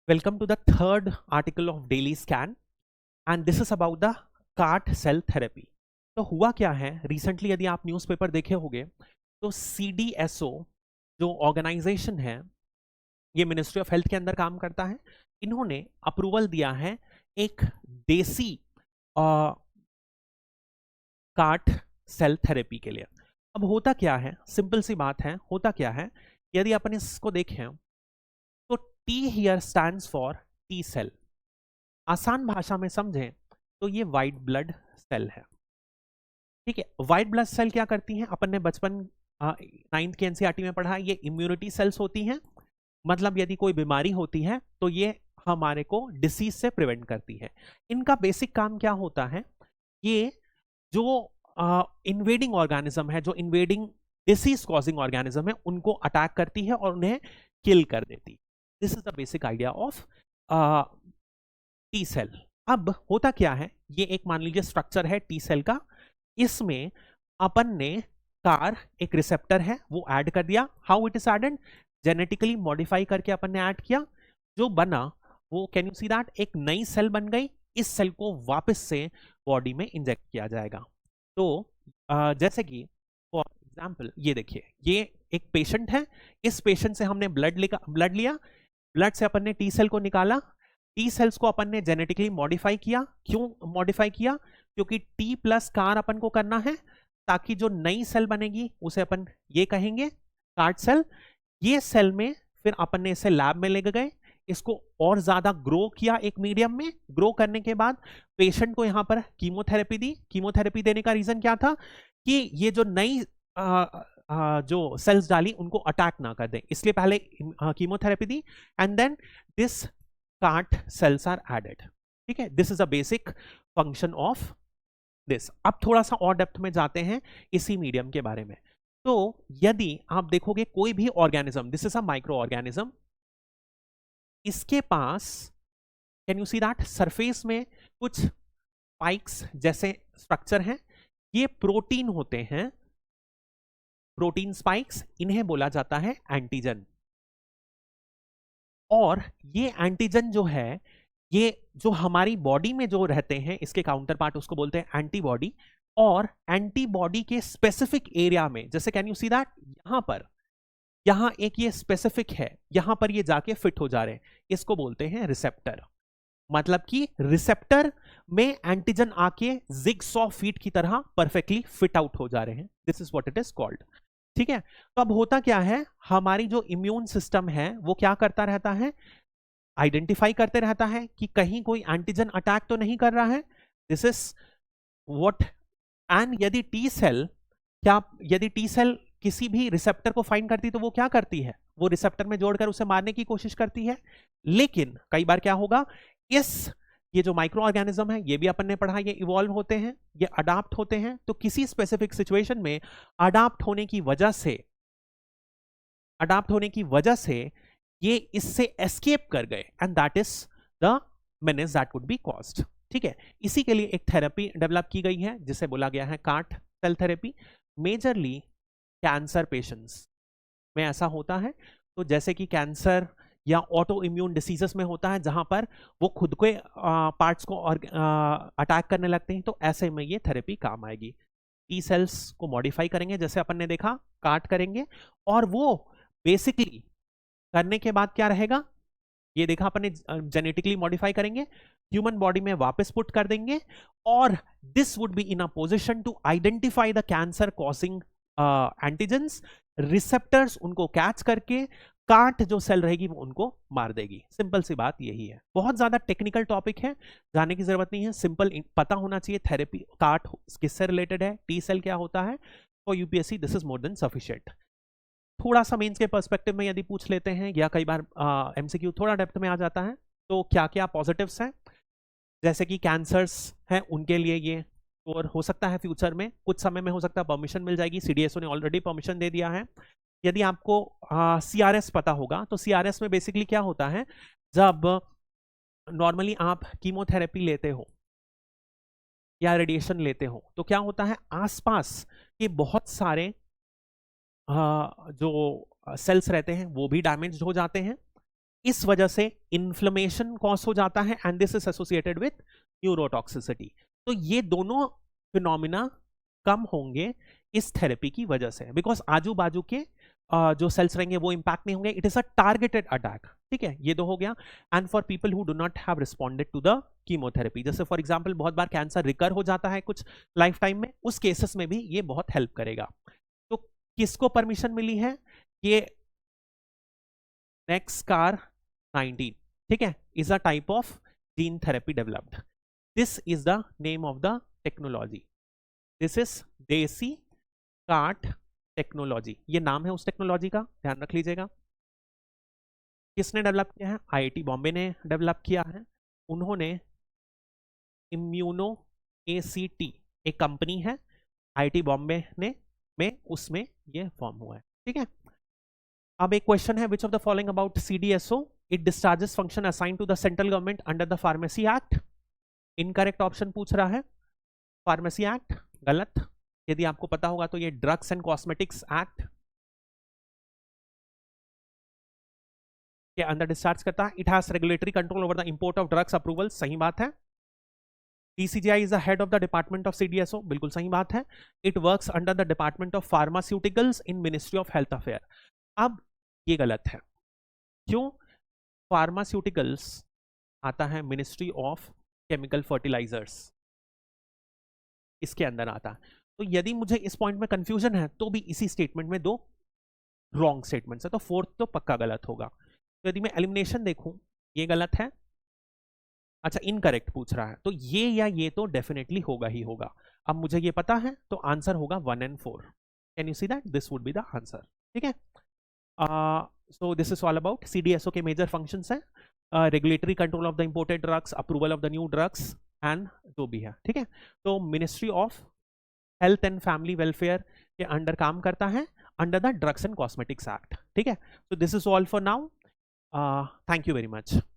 Welcome to the third article of Daily Scan, and this is about the CAR-T cell therapy. तो हुआ क्या है, recently यदि आप न्यूज़पेपर देखे होंगे तो CDSO जो ऑर्गेनाइजेशन है, ये मिनिस्ट्री ऑफ हेल्थ के अंदर काम करता है। इन्होंने अप्रूवल दिया है एक देसी CAR-T सेल थेरेपी के लिए। अब होता क्या है, सिंपल सी बात है, होता क्या है, यदि अपन इसको देखें तो T here stands for T cell. आसान भाषा में समझें तो ये वाइट ब्लड सेल है। ठीक है, वाइट ब्लड सेल क्या करती हैं, अपन ने बचपन 9th के एनसीईआरटी में पढ़ा, ये इम्यूनिटी सेल्स होती हैं। मतलब यदि कोई बीमारी होती है तो ये हमारे को डिसीज से प्रिवेंट करती है। इनका बेसिक काम क्या होता है, ये जो इन्वेडिंग ऑर्गेनिज्म है, जो इन्वेडिंग डिसीज कॉजिंग ऑर्गेनिज्म है, उनको अटैक करती है और उन्हें किल कर देती। This is the basic idea of T cell. अब होता क्या है, ये एक मान लीजिए स्ट्रक्चर है टी सेल का, इसमें अपन ने कार एक रिसेप्टर है वो ऐड कर दिया। How it is added, genetically modify करके अपन ने ऐड किया, जो बना वो कैन यू सी दैट एक नई सेल बन गई। इस सेल को वापस से बॉडी में इंजेक्ट किया जाएगा। तो जैसे कि फॉर एग्जाम्पल ये देखिए, ये एक पेशेंट है, इस पेशेंट से हमने ब्लड लिया, ब्लड से अपन ने टी सेल को निकाला, टी सेल्स को अपन ने जेनेटिकली मॉडिफाई किया। क्यों मॉडिफाई किया, क्योंकि टी प्लस कार अपन को करना है, ताकि जो नई सेल बनेगी उसे अपन ये कहेंगे कार्ड सेल। ये सेल में फिर अपन ने इसे लैब में ले गए, इसको और ज्यादा ग्रो किया एक मीडियम में। ग्रो करने के बाद पेशेंट को यहां पर कीमोथेरेपी दी। कीमोथेरेपी देने का रीजन क्या था कि ये जो नई जो सेल्स डाली उनको अटैक ना कर दे, इसलिए पहले कीमोथेरेपी दी and then this CAR-T cells are added। ठीक है, this is a basic function of this. अब थोड़ा सा और डेप्थ में जाते हैं इसी मीडियम के बारे में। तो यदि आप देखोगे कोई भी organism, this is a micro organism, इसके पास can you see that surface में कुछ स्पाइक्स जैसे स्ट्रक्चर हैं, ये प्रोटीन होते हैं, प्रोटीन स्पाइक्स, इन्हें बोला जाता है एंटीजन। और ये एंटीजन जो है, ये जो हमारी बॉडी में जो रहते हैं, इसके काउंटर पार्ट उसको बोलते हैं एंटीबॉडी। और एंटीबॉडी के स्पेसिफिक एरिया में, जैसे कैन यू सी दैट यहां पर, यहां एक ये स्पेसिफिक है, यहां पर ये जाके फिट हो जा रहे हैं, इसको बोलते हैं रिसेप्टर। मतलब कि रिसेप्टर में एंटीजन आके जिगसॉ फीट की तरह परफेक्टली फिट आउट हो जा रहे हैं। This is what it is called. ठीक है, तो अब होता क्या है, हमारी जो इम्यून सिस्टम है वो क्या करता रहता है, आइडेंटिफाई करते रहता है कि कहीं कोई एंटीजन अटैक तो नहीं कर रहा है। This is what. एंड यदि टी सेल, क्या यदि टी सेल किसी भी रिसेप्टर को फाइंड करती तो वो क्या करती है, वो रिसेप्टर में जोड़कर उसे मारने की कोशिश करती है। लेकिन कई बार क्या होगा, ये जो माइक्रो ऑर्गेनिज्म है, ये भी अपन ने पढ़ा, ये इवॉल्व होते हैं, ये अडाप्ट होते हैं। तो किसी स्पेसिफिक सिचुएशन में अडाप्ट होने की वजह से ये इससे एस्केप कर गए, and that is the menace that would be caused. ठीक है, इसी के लिए एक थेरेपी डेवलप की गई है जिसे बोला गया है CAR-T cell therapy. Majorly cancer patients में ऐसा होता है। तो जैसे कि कैंसर या ऑटो इम्यून डिसीजेस में होता है, जहां पर वो खुद के पार्ट्स को अटैक करने लगते हैं, तो ऐसे में ये थेरेपी काम आएगी। टी सेल्स को मॉडिफाई करेंगे, जैसे अपन ने देखा, काट करेंगे, और वो बेसिकली करने के बाद क्या रहेगा, ये देखा अपन ने, जेनेटिकली मॉडिफाई करेंगे, ह्यूमन बॉडी में वापस पुट कर देंगे, और this would be in a position to identify the cancer causing antigens. Receptors उनको कैच करके काट जो सेल रहेगी वो उनको मार देगी। सिंपल सी बात यही है, बहुत ज्यादा टेक्निकल टॉपिक है, जाने की जरूरत नहीं है, सिंपल पता होना चाहिए थेरेपी काट किससे रिलेटेड है, टी सेल क्या होता है। For UPSC this is more than sufficient. थोड़ा सा मेंस के पर्सपेक्टिव में यदि पूछ लेते हैं, या कई बार एमसीक्यू थोड़ा डेप्थ में आ जाता है, तो क्या क्या पॉजिटिव्स हैं, जैसे कि कैंसर्स हैं उनके लिए ये, और हो सकता है फ्यूचर में कुछ समय में हो सकता है परमिशन मिल जाएगी, सीडीएसओ ने ऑलरेडी परमिशन दे दिया है। यदि आपको सीआरएस पता होगा, तो सीआरएस में बेसिकली क्या होता है, जब नॉर्मली आप कीमोथेरेपी लेते हो या रेडिएशन लेते हो, तो क्या होता है, आसपास के बहुत सारे जो सेल्स रहते हैं वो भी डैमेज हो जाते हैं। इस वजह से इन्फ्लेमेशन कॉज हो जाता है and this is associated with neurotoxicity. तो ये दोनों फिनोमिना कम होंगे इस थेरेपी की वजह से, बिकॉज आजू बाजू के जो सेल्स रहेंगे वो इंपैक्ट नहीं होंगे। It is a targeted attack, ठीक है, ये तो हो गया। And for people who do not have responded to the chemotherapy, जैसे फॉर एग्जांपल बहुत बार कैंसर रिकर हो जाता है कुछ लाइफ टाइम में, उस केसेस में भी ये बहुत हेल्प करेगा। तो किसको परमिशन मिली है? ये नेक्सकार 19, ठीक है, is a type of gene therapy developed. This is the name of the technology, this is देसी काट टेक्नोलॉजी, ये नाम है उस टेक्नोलॉजी का, ध्यान रख लीजिएगा। किसने डेवलप किया है? आईआईटी बॉम्बे ने डेवलप किया है। उन्होंने इम्यूनो एसीटी एक कंपनी है आईआईटी बॉम्बे ने में, उसमें ये फॉर्म हुआ है, ठीक है। अब एक क्वेश्चन है, which of the following about CDSO it discharges function assign to the central government under the pharmacy act? Incorrect option पूछ रहा है, फार्मेसी एक्ट गलत। यदि आपको पता होगा तो ये ड्रग्स एंड कॉस्मेटिक्स एक्ट के अंदर डिस्चार्ज करता है। It has regulatory control over the import of drugs approval, सही बात है। DCGI is the head of the department of CDSO, बिल्कुल सही बात है। It works under the department of pharmaceuticals in Ministry of Health Affairs। अब ये गलत है, क्यों? फार्मास्यूटिकल्स आता है मिनिस्ट्री ऑफ केमिकल फर्टिलाइजर्स, इसके अंदर आता है। तो यदि मुझे इस पॉइंट में कंफ्यूजन है तो भी इसी स्टेटमेंट में दो रॉन्ग स्टेटमेंट्स है, तो फोर्थ तो पक्का गलत होगा। तो यदि मैं एलिमिनेशन देखूं, ये गलत है। अच्छा, इनकरेक्ट पूछ रहा है, तो ये या ये तो डेफिनेटली होगा ही होगा। अब मुझे ये पता है तो आंसर होगा 1 and 4। Can you see that? This would be the answer, ठीक है। So this is all about CDSO के मेजर फंक्शंस हैं, regulatory control of the imported drugs, approval of the new drugs and जो भी है, ठीक है। तो ministry of health and family welfare के अंडर काम करता है under the drugs and cosmetics act, ठीक है। So this is all for now, thank you very much.